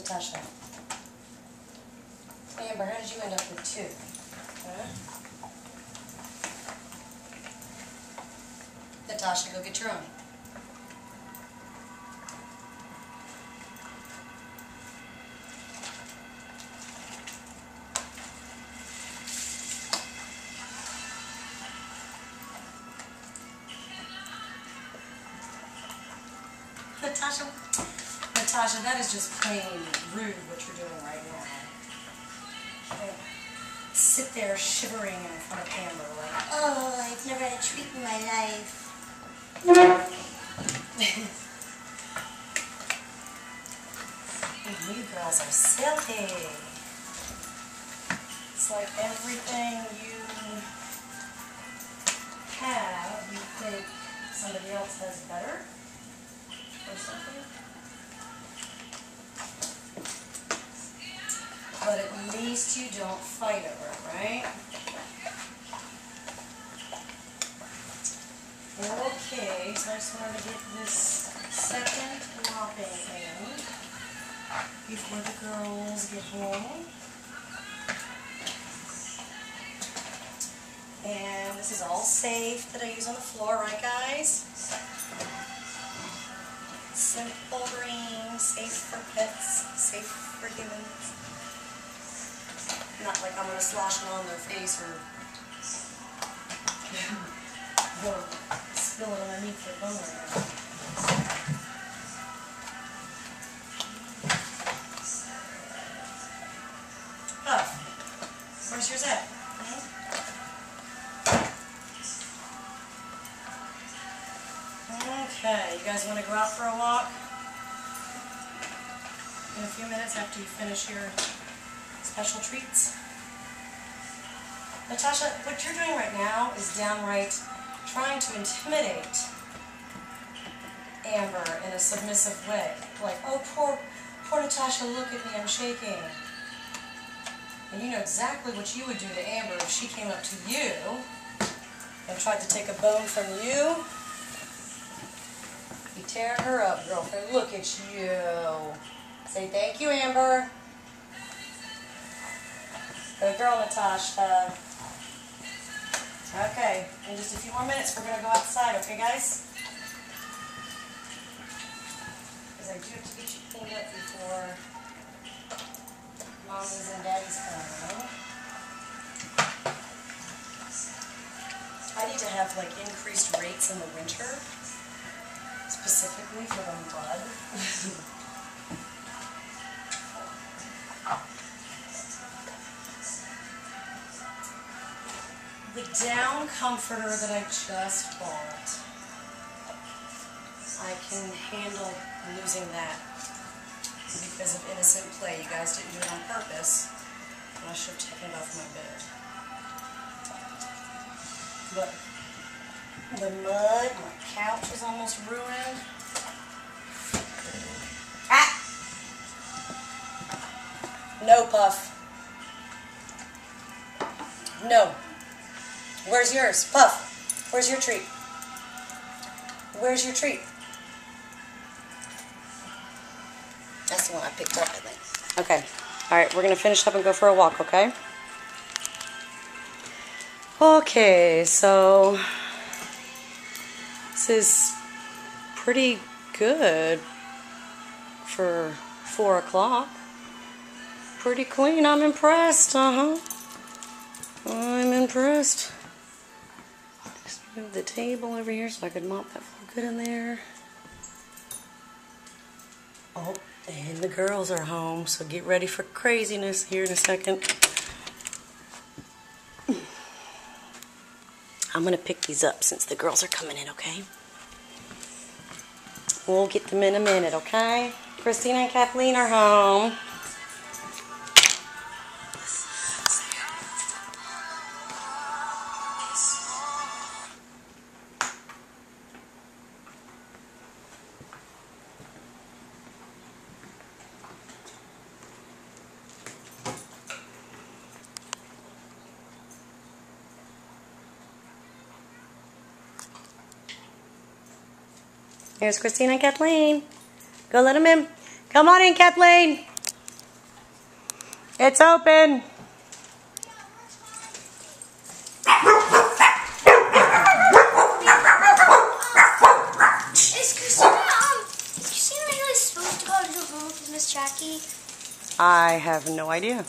Natasha. Amber, how did you end up with 2? Huh? Natasha, go get your own. Natasha, that is just plain rude what you're doing right now. Okay. Sit there shivering in front of Amber like, oh, I've never had a treat in my life. You girls are silly. It's like everything you have, you think somebody else has better or something. But at least you don't fight over it, right? Okay, so I just wanted to get this second mopping in before the girls get home. And this is all safe that I use on the floor, right guys? Simple green, safe for pets, safe for humans. Not like I'm going to slosh it on their face or spill it underneath their bone right now. Oh, where's yours at? Okay, you guys want to go out for a walk? In a few minutes after you finish your special treats. Natasha, what you're doing right now is downright trying to intimidate Amber in a submissive way. Like, oh, poor Natasha, look at me, I'm shaking. And you know exactly what you would do to Amber if she came up to you and tried to take a bone from you. You tear her up, girlfriend. Look at you. Say thank you, Amber. Good girl, Natasha. Okay, in just a few more minutes, we're going to go outside, okay, guys? Because I do have to get you cleaned up before Mommy's and Daddy's coming. I need to have, like, increased rates in the winter, specifically for the mud. The down comforter that I just bought, I can handle losing that because of innocent play. You guys didn't do it on purpose, and I should have taken it off my bed. But the mud, my couch is almost ruined. Ah! No, Puff. No. Where's yours? Puff, where's your treat? Where's your treat? That's the one I picked up, I think. Okay. Alright, we're going to finish up and go for a walk, okay? Okay, so this is pretty good for 4 o'clock. Pretty clean. I'm impressed. I'm impressed. Just move the table over here so I could mop that floor good in there. Oh, and the girls are home, so get ready for craziness here in a second. I'm going to pick these up since the girls are coming in, okay? We'll get them in a minute, okay? Christina and Kathleen are home. Here's Christina and Kathleen. Go let them in. Come on in, Kathleen. It's open. Is Christina really supposed to go to the room with Miss Jackie? I have no idea.